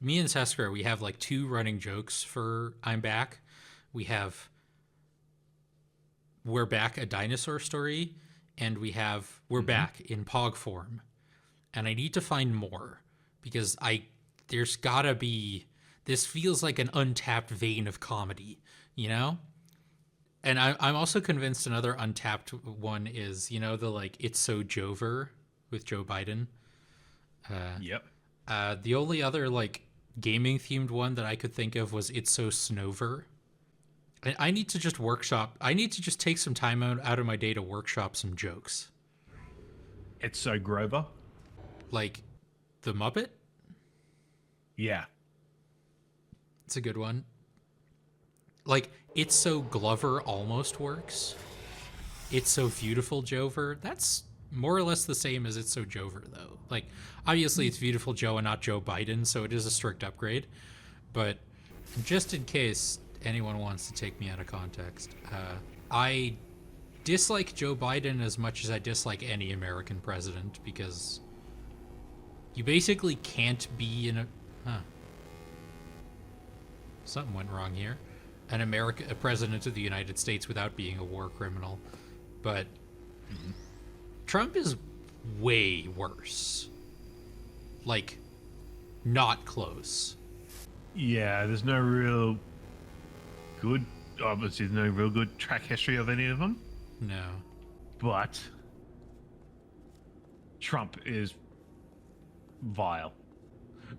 me and Sesker, we have like two running jokes for I'm Back. We have We're Back, a dinosaur story, and we have We're Back in Pog form. And I need to find more because there's gotta be, this feels like an untapped vein of comedy, you know? And I'm also convinced another untapped one is, the like It's So Jover with Joe Biden. Yep. The only other like gaming themed one that I could think of was It's So Snover. I need to just take some time out of my day to workshop some jokes. It's So Grover. Like the Muppet? Yeah. It's a good one. Like It's So Glover almost works. It's So Beautiful Jover. That's more or less the same as It's So Jover, though. Like, obviously it's Beautiful Joe and not Joe Biden, so it is a strict upgrade. But just in case anyone wants to take me out of context, I dislike Joe Biden as much as I dislike any American president, because you basically can't be in a... Something went wrong here. A president of the United States without being a war criminal. But Trump is way worse. Like, not close. Yeah, there's no real good, obviously there's no real good track history of any of them. No. But Trump is vile.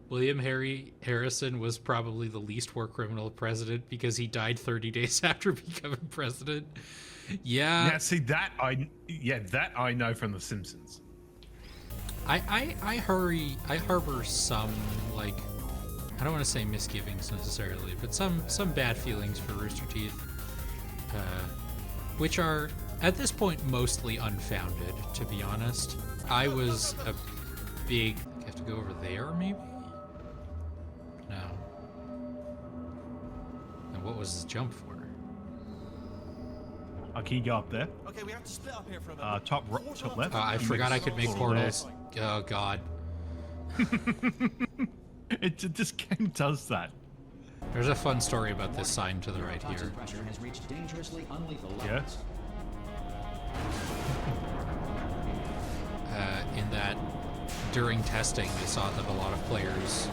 William Harrison was probably the least war criminal president because he died 30 days after becoming president. Yeah. Now, see that I know from The Simpsons. I harbor some, like, I don't want to say misgivings necessarily, but some bad feelings for Rooster Teeth, which are at this point mostly unfounded, to be honest. I was a big... I have to go over there, maybe? No. And what was his jump for? Can you go up there? Okay, we have to split up here for a minute. Top left. I forgot I could make portals. Oh, God. This game does that. There's a fun story about this sign to the right here. Pressure has reached dangerously unlethal Yeah. levels. In that, during testing, they saw that a lot of players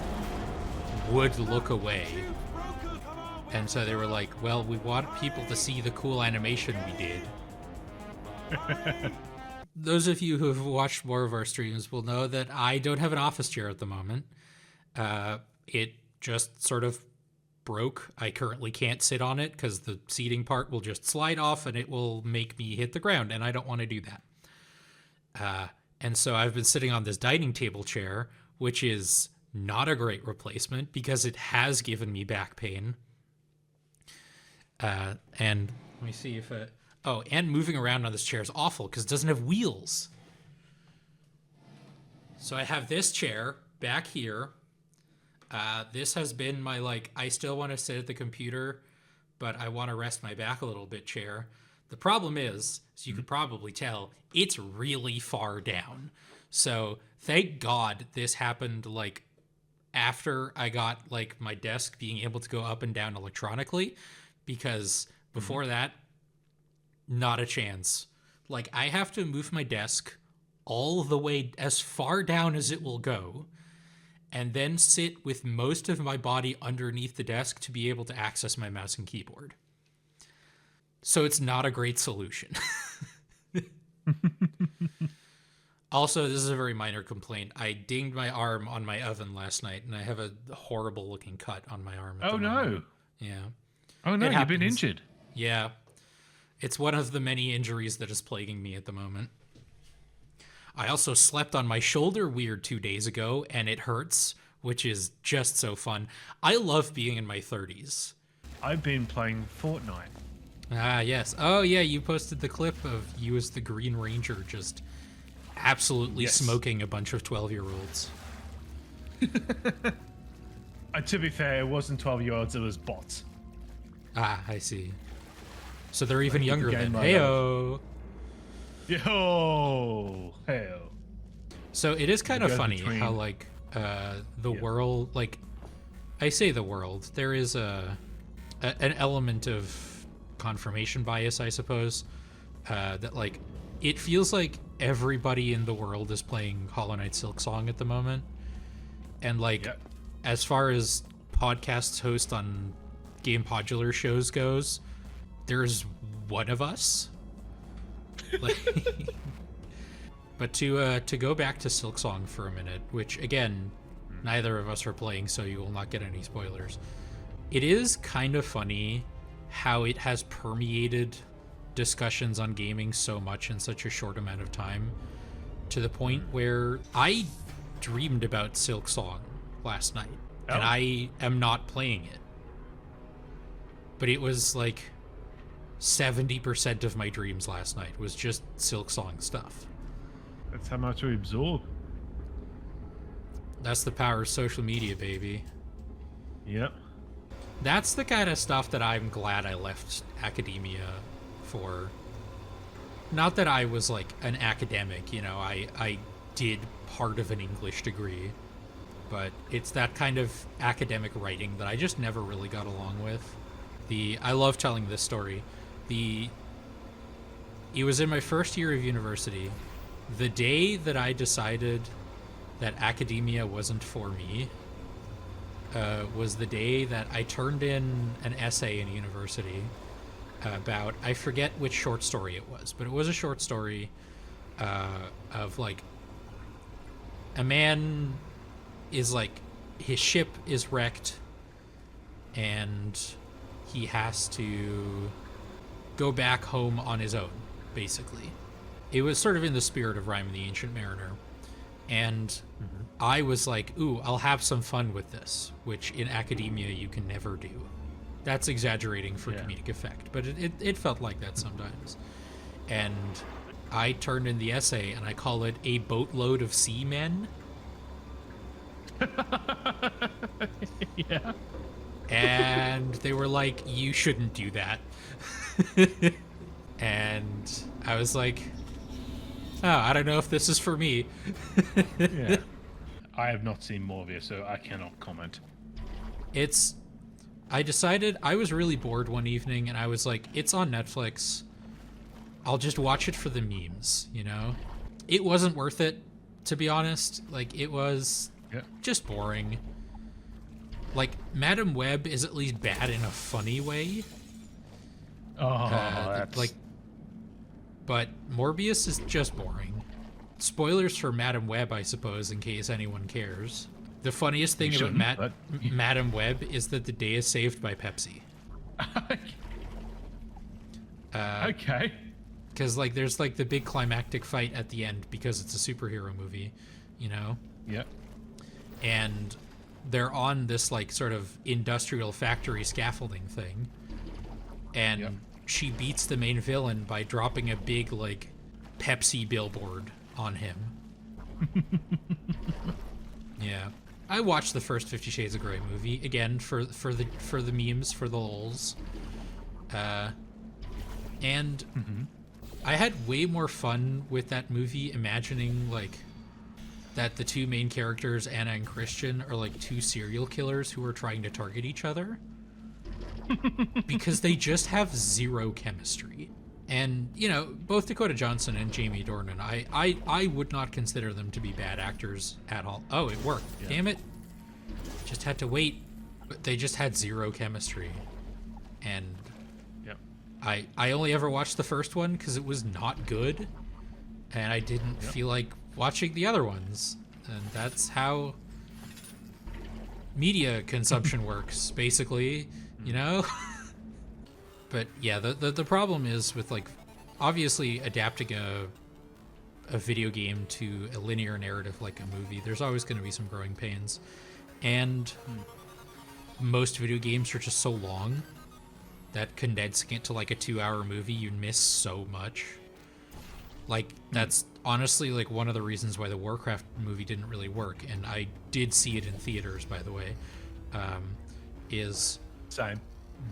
would look away. And so they were like, well, we want people to see the cool animation we did. Those of you who have watched more of our streams will know that I don't have an office chair at the moment. It just sort of broke. I currently can't sit on it because the seating part will just slide off and it will make me hit the ground, and I don't want to do that. And so I've been sitting on this dining table chair, which is not a great replacement because it has given me back pain. And let me see if and moving around on this chair is awful because it doesn't have wheels. So I have this chair back here. This has been my, like, I still want to sit at the computer, but I want to rest my back a little bit chair. The problem is, as you could probably tell, it's really far down. So thank God this happened, like, after I got, like, my desk being able to go up and down electronically, because before that, not a chance. Like, I have to move my desk all the way as far down as it will go, and then sit with most of my body underneath the desk to be able to access my mouse and keyboard. So it's not a great solution. Also, this is a very minor complaint. I dinged my arm on my oven last night, and I have a horrible looking cut on my arm. Oh, no. Yeah. Oh, no, It you've been happens. injured. Yeah. It's one of the many injuries that is plaguing me at the moment. I also slept on my shoulder weird 2 days ago, and it hurts, which is just so fun. I love being in my 30s. I've been playing Fortnite. Ah, yes. Oh, yeah, you posted the clip of you as the Green Ranger just absolutely Yes. smoking a bunch of 12-year-olds. To be fair, it wasn't 12-year-olds, it was bots. Ah, I see. So they're even Like, younger the than game Heyo. Yo, hell. So it is kind of goes funny between- how, like, the Yeah. world, like, I say the world. There is an element of confirmation bias, I suppose, that like it feels like everybody in the world is playing Hollow Knight Silksong at the moment, and like as far as podcasts host on Gamepodular shows goes, there's one of us. Like, but to go back to Silksong for a minute, which again, neither of us are playing, so you will not get any spoilers. It is kind of funny how it has permeated discussions on gaming so much in such a short amount of time, to the point where I dreamed about Silksong last night, and I am not playing it. But it was like 70% of my dreams last night was just Silksong stuff. That's how much we absorb. That's the power of social media, baby. Yep. That's the kind of stuff that I'm glad I left academia for. Not that I was like an academic, you know, I did part of an English degree, but it's that kind of academic writing that I just never really got along with. I love telling this story. It was in my first year of university. The day that I decided that academia wasn't for me was the day that I turned in an essay in university about, I forget which short story it was, but it was a short story of like a man is like, his ship is wrecked and he has to go back home on his own, basically. It was sort of in the spirit of Rime of the Ancient Mariner. And I was like, ooh, I'll have some fun with this, which in academia you can never do. That's exaggerating for comedic effect, but it felt like that sometimes. And I turned in the essay and I call it A Boatload of Seamen. Yeah. And they were like, you shouldn't do that. And I was like, oh, I don't know if this is for me. Yeah. I have not seen more of you, so I cannot comment. I decided, I was really bored one evening and I was like, it's on Netflix. I'll just watch it for the memes, you know? It wasn't worth it, to be honest. Like, it was just boring. Like, Madam Web is at least bad in a funny way. That's... Like, but Morbius is just boring. Spoilers for Madam Web, I suppose, in case anyone cares. The funniest thing about Madam Web is that the day is saved by Pepsi. Okay. Because, like, there's, like, the big climactic fight at the end because it's a superhero movie, you know? Yep. And they're on this, like, sort of industrial factory scaffolding thing. And she beats the main villain by dropping a big, like, Pepsi billboard on him. Yeah. I watched the first 50 Shades of Grey movie, again, for the memes, for the lols. And I had way more fun with that movie imagining, like, that the two main characters, Anna and Christian, are like two serial killers who are trying to target each other. Because they just have zero chemistry. And, you know, both Dakota Johnson and Jamie Dornan, I would not consider them to be bad actors at all. Oh, it worked. Yeah. Damn it. Just had to wait. But they just had zero chemistry. And I only ever watched the first one because it was not good. And I didn't feel like watching the other ones. And that's how media consumption works, basically, you know? But yeah, the problem is with, like, obviously adapting a video game to a linear narrative like a movie, there's always going to be some growing pains. And most video games are just so long that condensing it to like a 2-hour movie, you miss so much. Like, that's honestly like one of the reasons why the Warcraft movie didn't really work, and I did see it in theaters, by the way, is same.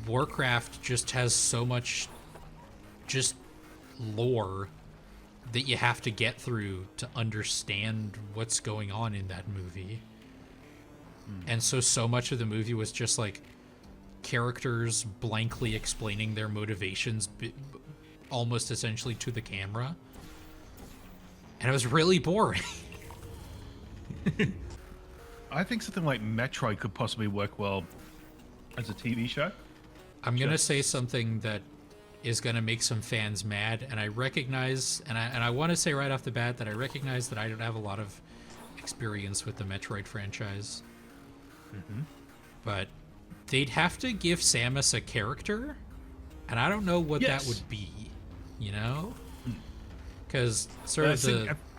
Warcraft just has so much just lore that you have to get through to understand what's going on in that movie. And so much of the movie was just like characters blankly explaining their motivations almost essentially to the camera. And it was really boring. I think something like Metroid could possibly work well as a TV show. I'm going to say something that is going to make some fans mad, and I recognize, and I want to say right off the bat that I recognize that I don't have a lot of experience with the Metroid franchise. But they'd have to give Samus a character, and I don't know what that would be, you know? Because sort of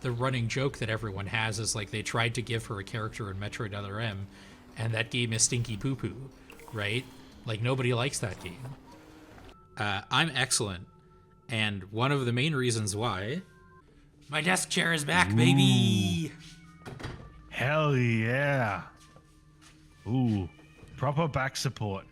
the running joke that everyone has is like they tried to give her a character in Metroid Other M, and that game is stinky poo-poo, right? Like, nobody likes that game. I'm excellent, and one of the main reasons why... My desk chair is back, baby! Hell yeah. Ooh, proper back support.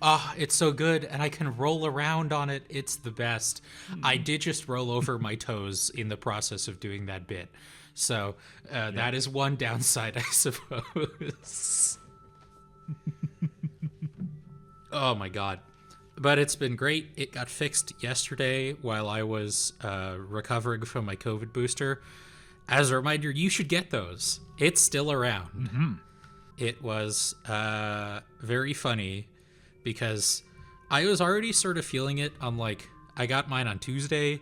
Oh, it's so good, and I can roll around on it. It's the best. I did just roll over my toes in the process of doing that bit. So that is one downside, I suppose. Oh, my God. But it's been great. It got fixed yesterday while I was recovering from my COVID booster. As a reminder, you should get those. It's still around. It was very funny because I was already sort of feeling it on, like, I got mine on Tuesday,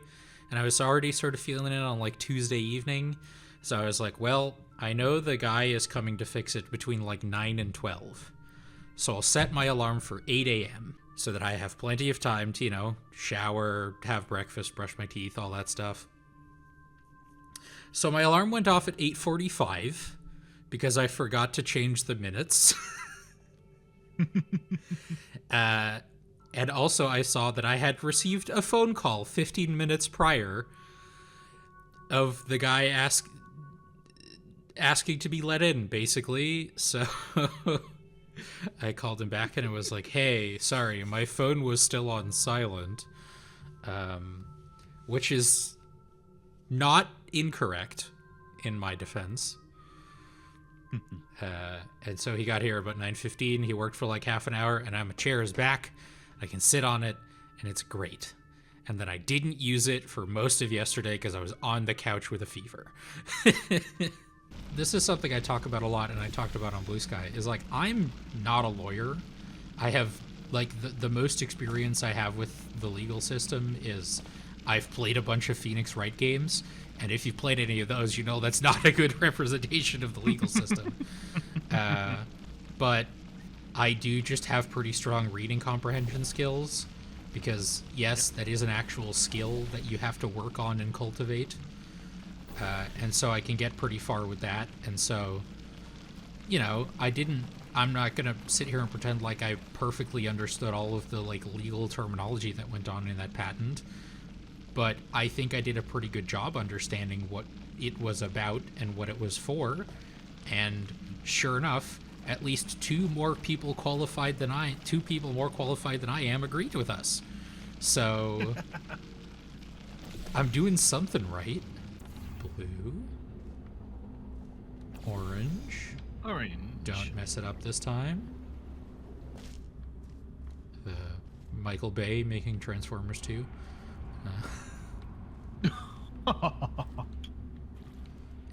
and I was already sort of feeling it on, like, Tuesday evening. So I was like, well, I know the guy is coming to fix it between, like, 9 and 12. So I'll set my alarm for 8 a.m. so that I have plenty of time to, you know, shower, have breakfast, brush my teeth, all that stuff. So my alarm went off at 8:45 because I forgot to change the minutes. And also I saw that I had received a phone call 15 minutes prior of the guy asking to be let in, basically. So I called him back and it was like, hey, sorry, my phone was still on silent, which is not incorrect in my defense. And so he got here about 9:15. He worked for like half an hour, and my chair is back. I can sit on it, and it's great. And then I didn't use it for most of yesterday because I was on the couch with a fever. This is something I talk about a lot, and I talked about on Blue Sky, is like, I'm not a lawyer. I have, like, the most experience I have with the legal system is I've played a bunch of Phoenix Wright games, and if you've played any of those, you know that's not a good representation of the legal system. But I do just have pretty strong reading comprehension skills, because, yes, that is an actual skill that you have to work on and cultivate. And so I can get pretty far with that. And so, you know, I'm not going to sit here and pretend like I perfectly understood all of the, like, legal terminology that went on in that patent. But I think I did a pretty good job understanding what it was about and what it was for. And sure enough, at least two more people more qualified than I am agreed with us. So I'm doing something right. Blue. Orange. Don't mess it up this time. Michael Bay making Transformers 2.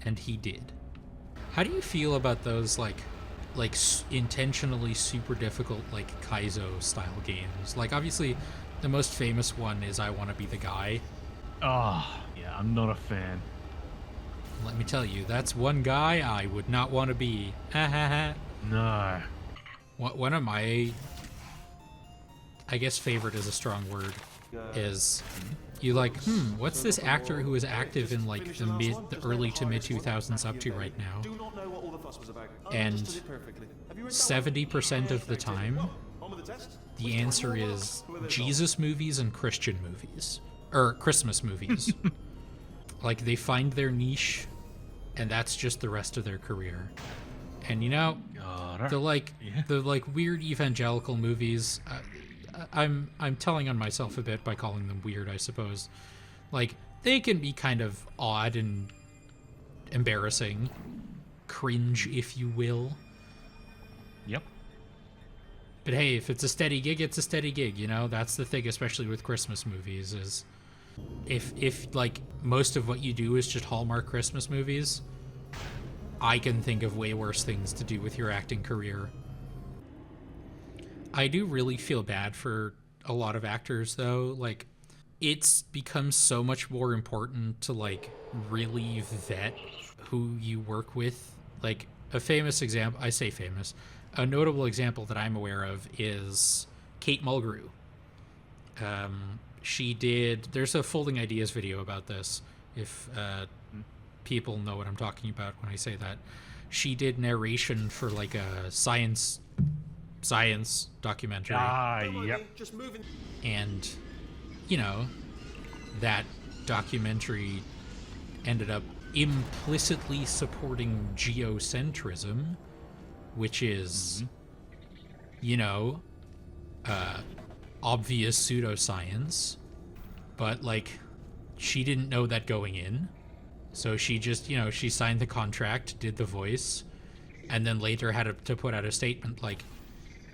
And he did. How do you feel about those like intentionally super difficult, like, Kaizo style games? Like, obviously the most famous one is I Want to Be the Guy. Oh, yeah, I'm not a fan. Let me tell you, that's one guy I would not want to be. No. One of my, I guess favorite is a strong word, is you like, what's this actor who is active in like the early to mid 2000s up to right now? And 70% of the time, the answer is Jesus movies and Christian movies. Or Christmas movies. Like, they find their niche, and that's just the rest of their career. And, you know, the weird evangelical movies, I'm telling on myself a bit by calling them weird, I suppose. Like, they can be kind of odd and embarrassing, cringe, if you will. But hey, if it's a steady gig, it's a steady gig, you know? That's the thing, especially with Christmas movies, is if like most of what you do is just Hallmark Christmas movies, I can think of way worse things to do with your acting career. I do really feel bad for a lot of actors though. Like, it's become so much more important to like really vet who you work with. Like, a famous example, I say famous, a notable example that I'm aware of is Kate Mulgrew. She did, there's a Folding Ideas video about this, if people know what I'm talking about when I say that. She did narration for like a science documentary. Yep. Just moving. And, you know, that documentary ended up implicitly supporting geocentrism, which is, you know, obvious pseudoscience. But, like, she didn't know that going in. So she just, you know, she signed the contract, did the voice, and then later had to put out a statement like,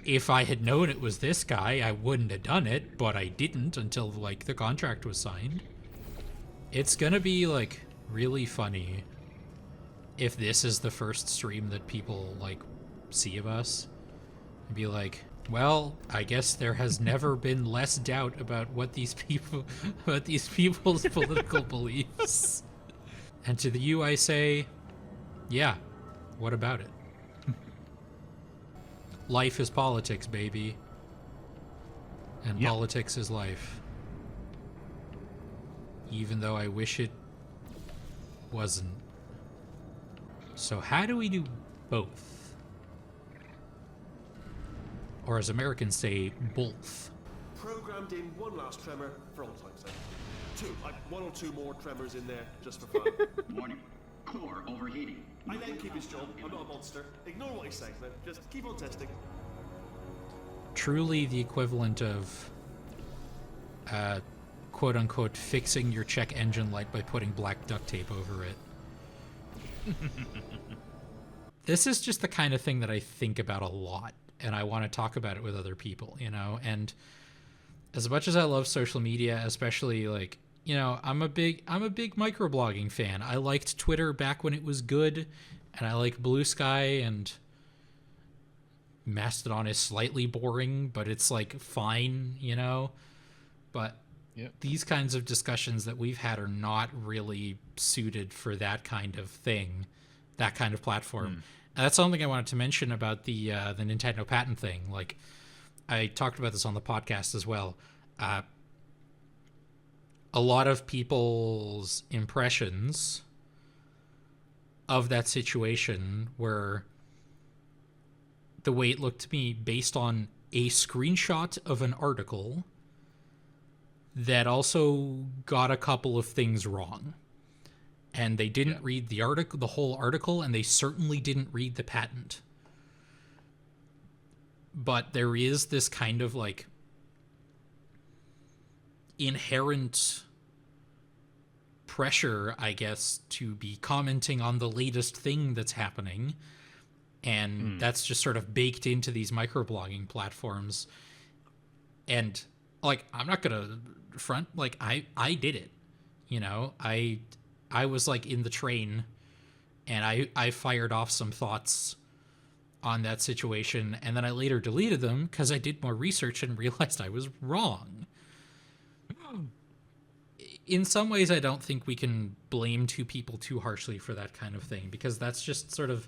if I had known it was this guy, I wouldn't have done it, but I didn't until, like, the contract was signed. It's gonna be, like, really funny if this is the first stream that people, like, see of us and be like, well, I guess there has never been less doubt about what these people's political beliefs. And to the you I say, yeah, what about it? Life is politics, baby. And Yep. politics is life. Even though I wish it wasn't. So how do we do both? Or as Americans say, both. Programmed in one last tremor for all time's sake. Two, like one or two more tremors in there just for fun. Warning. Core overheating. I let him keep his job. I'm not a monster. Ignore what he says now. Just keep on testing. Truly the equivalent of, quote unquote, fixing your check engine light by putting black duct tape over it. This is just the kind of thing that I think about a lot, and I want to talk about it with other people, you know? And as much as I love social media, especially, like, you know, I'm a big microblogging fan. I liked Twitter back when it was good, and I like Blue Sky, and Mastodon is slightly boring, but it's, like, fine, you know? But these kinds of discussions that we've had are not really suited for that kind of thing, that kind of platform. And that's something I wanted to mention about the Nintendo patent thing. Like, I talked about this on the podcast as well. A lot of people's impressions of that situation were the way it looked to me based on a screenshot of an article that also got a couple of things wrong. And they didn't read the article, the whole article, and they certainly didn't read the patent. But there is this kind of, like, inherent pressure, I guess, to be commenting on the latest thing that's happening. And that's just sort of baked into these microblogging platforms. And, like, I'm not gonna front, like, I did it, you know? I was, like, in the train, and I fired off some thoughts on that situation, and then I later deleted them because I did more research and realized I was wrong. In some ways, I don't think we can blame two people too harshly for that kind of thing, because that's just sort of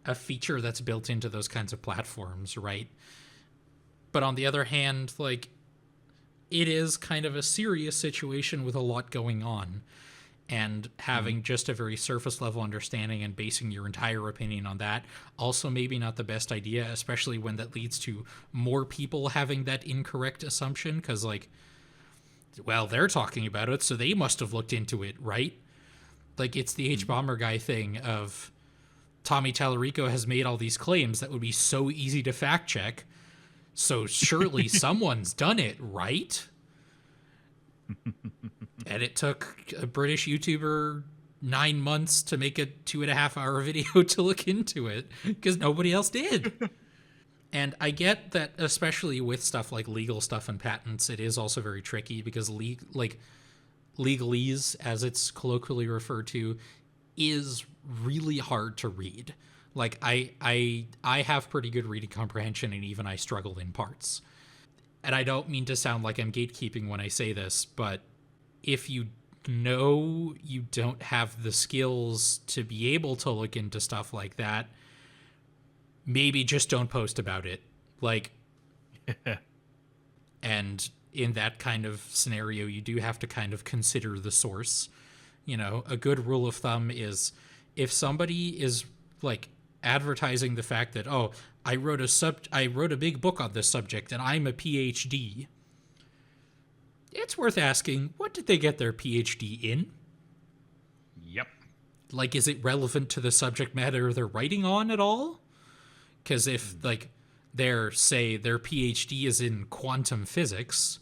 a feature that's built into those kinds of platforms, right? But on the other hand, like, it is kind of a serious situation with a lot going on. And having just a very surface level understanding and basing your entire opinion on that, also maybe not the best idea, especially when that leads to more people having that incorrect assumption, because, like, well, they're talking about it, so they must have looked into it, right? Like, it's the H-Bomber guy thing of Tommy Tallarico has made all these claims that would be so easy to fact check, so surely someone's done it, right? And it took a British YouTuber 9 months to make a 2.5-hour video to look into it, because nobody else did. And I get that, especially with stuff like legal stuff and patents, it is also very tricky because legalese, as it's colloquially referred to, is really hard to read. Like I have pretty good reading comprehension, and even I struggle in parts. And I don't mean to sound like I'm gatekeeping when I say this, but if you know you don't have the skills to be able to look into stuff like that, maybe just don't post about it. Like, and in that kind of scenario, you do have to kind of consider the source. You know, a good rule of thumb is if somebody is like advertising the fact that, oh, I wrote a big book on this subject and I'm a PhD, it's worth asking, what did they get their PhD in? Yep. Like, is it relevant to the subject matter they're writing on at all? Because if, like, their PhD is in quantum physics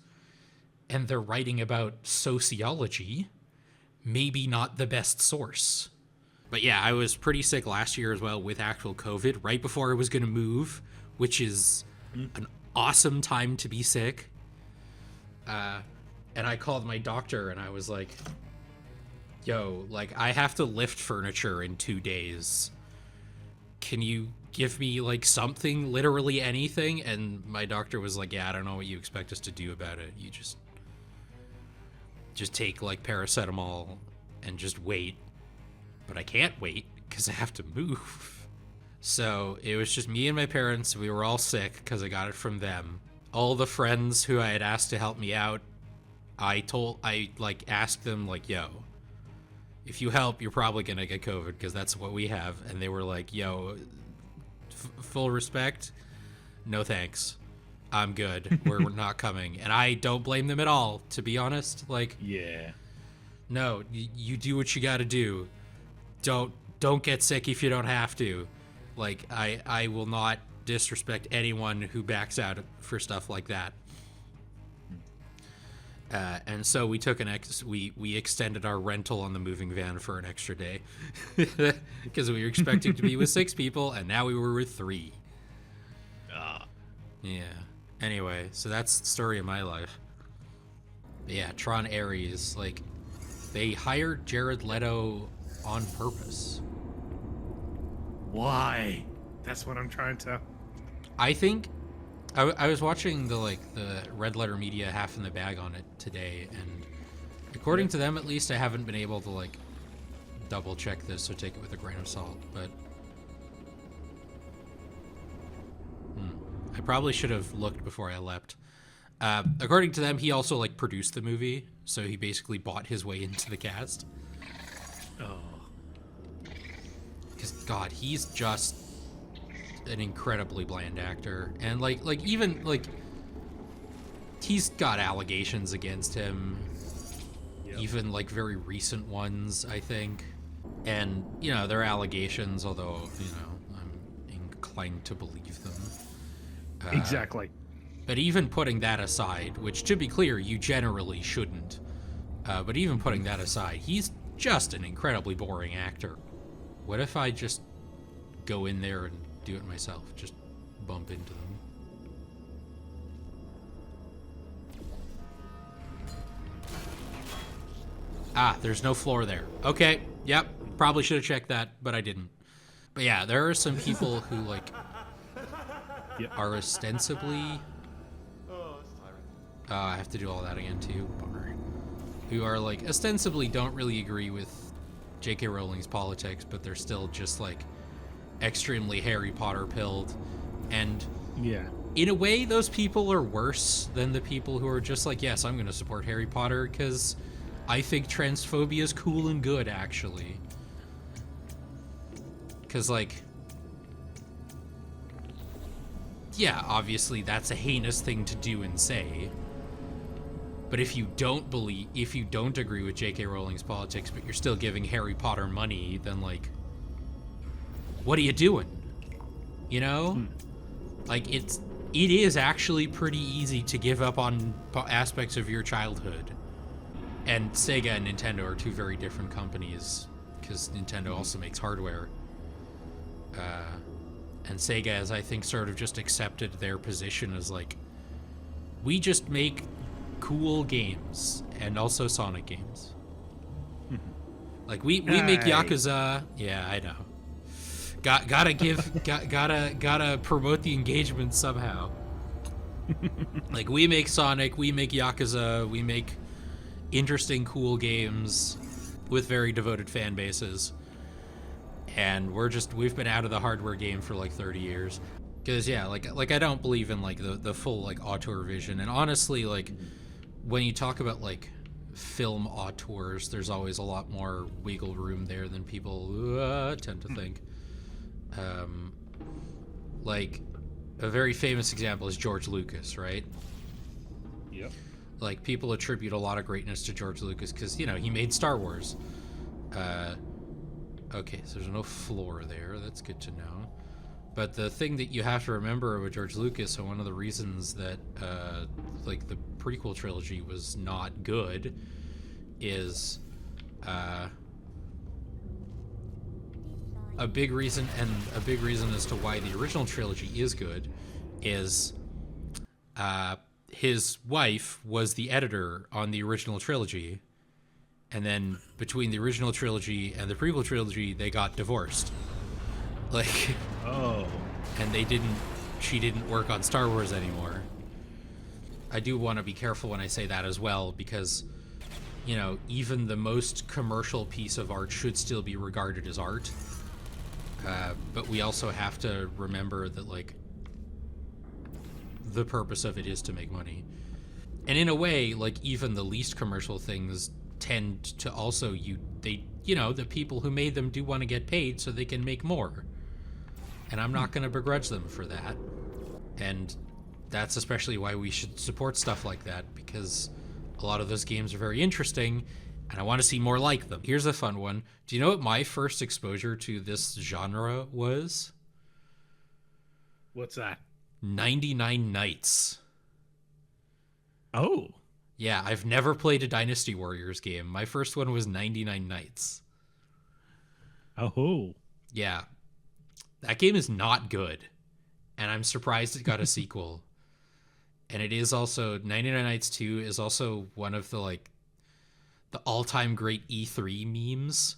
and they're writing about sociology, maybe not the best source. But yeah, I was pretty sick last year as well with actual COVID, right before I was going to move, which is an awesome time to be sick. And I called my doctor and I was like, yo, like, I have to lift furniture in 2 days. Can you give me, like, something, literally anything? And my doctor was like, yeah, I don't know what you expect us to do about it. You just take, like, paracetamol and just wait. But I can't wait because I have to move. So it was just me and my parents. We were all sick because I got it from them. All the friends who I had asked to help me out, I asked them, like, yo, if you help, you're probably going to get COVID because that's what we have. And they were like, yo, full respect, no thanks. I'm good. We're not coming. And I don't blame them at all, to be honest. Like, Yeah. no, you do what you got to do. Don't get sick if you don't have to. Like, I will not disrespect anyone who backs out for stuff like that. And so we took we extended our rental on the moving van for an extra day because we were expecting to be with 6 people, and now we were with 3. Yeah. Anyway, so that's the story of my life. But yeah, Tron Ares, like, they hired Jared Leto on purpose. Why? That's what I'm trying to. I think I was watching the Red Letter Media Half in the Bag on it today, and according to them, at least, I haven't been able to, like, double check this, so take it with a grain of salt, but I probably should have looked before I leapt. According to them, he also, like, produced the movie, so he basically bought his way into the cast. Oh. Because, God, he's just an incredibly bland actor. And, like even, like, he's got allegations against him. Yep. Even, like, very recent ones, I think. And, you know, they're allegations, although, you know, I'm inclined to believe them. Exactly. But even putting that aside, which, to be clear, you generally shouldn't, but even putting that aside, he's just an incredibly boring actor. What if I just go in there and do it myself? Just bump into them. Ah, there's no floor there. Okay, yep, probably should have checked that, but I didn't. But yeah, there are some people who, like, are ostensibly... I have to do all that again, too. Bummer. Who are, like, ostensibly don't really agree with J.K. Rowling's politics, but they're still just, like, extremely Harry Potter pilled. And Yeah. in a way, those people are worse than the people who are just like, yes, I'm going to support Harry Potter because I think transphobia is cool and good, actually. Because, like, yeah, obviously that's a heinous thing to do and say. But if you don't agree with J.K. Rowling's politics, but you're still giving Harry Potter money, then, like, what are you doing? You know? Like, it is actually pretty easy to give up on aspects of your childhood. And Sega and Nintendo are 2 very different companies, because Nintendo also makes hardware. And Sega has, I think, sort of just accepted their position as like, we just make cool games and also Sonic games. Like we make Yakuza. Yeah, I know. Gotta promote the engagement somehow. Like we make Sonic, we make Yakuza, we make interesting, cool games with very devoted fan bases. And we've been out of the hardware game for like 30 years. Because yeah, like I don't believe in like the full like auteur vision. And honestly, like when you talk about like film auteurs, there's always a lot more wiggle room there than people tend to think. Like a very famous example is George Lucas, right? Yep. Like people attribute a lot of greatness to George Lucas because he made Star Wars. Okay, so there's no floor there. That's good to know. But the thing that you have to remember about George Lucas, and one of the reasons that like the prequel trilogy was not good, is a big reason as to why the original trilogy is good is his wife was the editor on the original trilogy, and then between the original trilogy and the prequel trilogy, they got divorced. Like, and she didn't work on Star Wars anymore. I do want to be careful when I say that as well, because, even the most commercial piece of art should still be regarded as art. But we also have to remember that, like, the purpose of it is to make money. And in a way, like, even the least commercial things tend to also, the people who made them do want to get paid so they can make more. And I'm not going to begrudge them for that. And that's especially why we should support stuff like that, because a lot of those games are very interesting, and I want to see more like them. Here's a fun one. Do you know what my first exposure to this genre was? What's that? 99 Nights. Oh. Yeah, I've never played a Dynasty Warriors game. My first one was 99 Nights. Oh. Yeah. That game is not good, and I'm surprised it got a sequel. And it is also, 99 Nights 2 is also one of the all-time great E3 memes,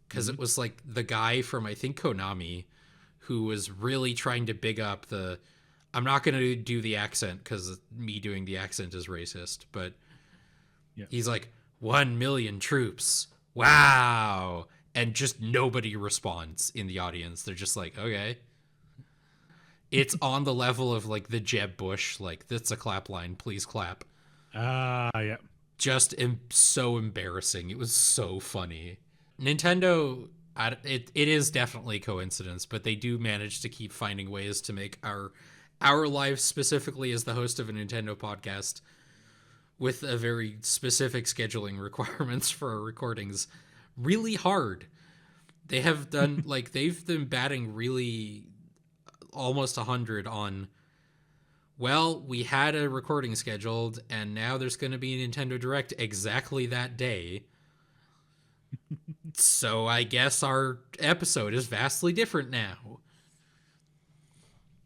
because it was like the guy from, I think, Konami, who was really trying to big up I'm not going to do the accent because me doing the accent is racist, but he's like, 1 million troops. Wow. And just nobody responds in the audience. They're just like, okay. It's on the level of like the Jeb Bush, like, that's a clap line, please clap. Yeah. Just so embarrassing. It was so funny. Nintendo, it is definitely coincidence, but they do manage to keep finding ways to make our lives, specifically as the host of a Nintendo podcast, with a very specific scheduling requirements for our recordings, really hard. They have done, like, they've been batting really almost 100 on, well, we had a recording scheduled, and now there's going to be a Nintendo Direct exactly that day. So I guess our episode is vastly different now.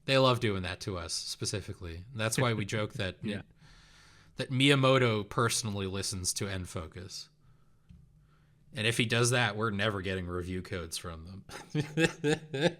They love doing that to us, specifically. That's why we joke that that Miyamoto personally listens to N Focus. And if he does that, we're never getting review codes from them.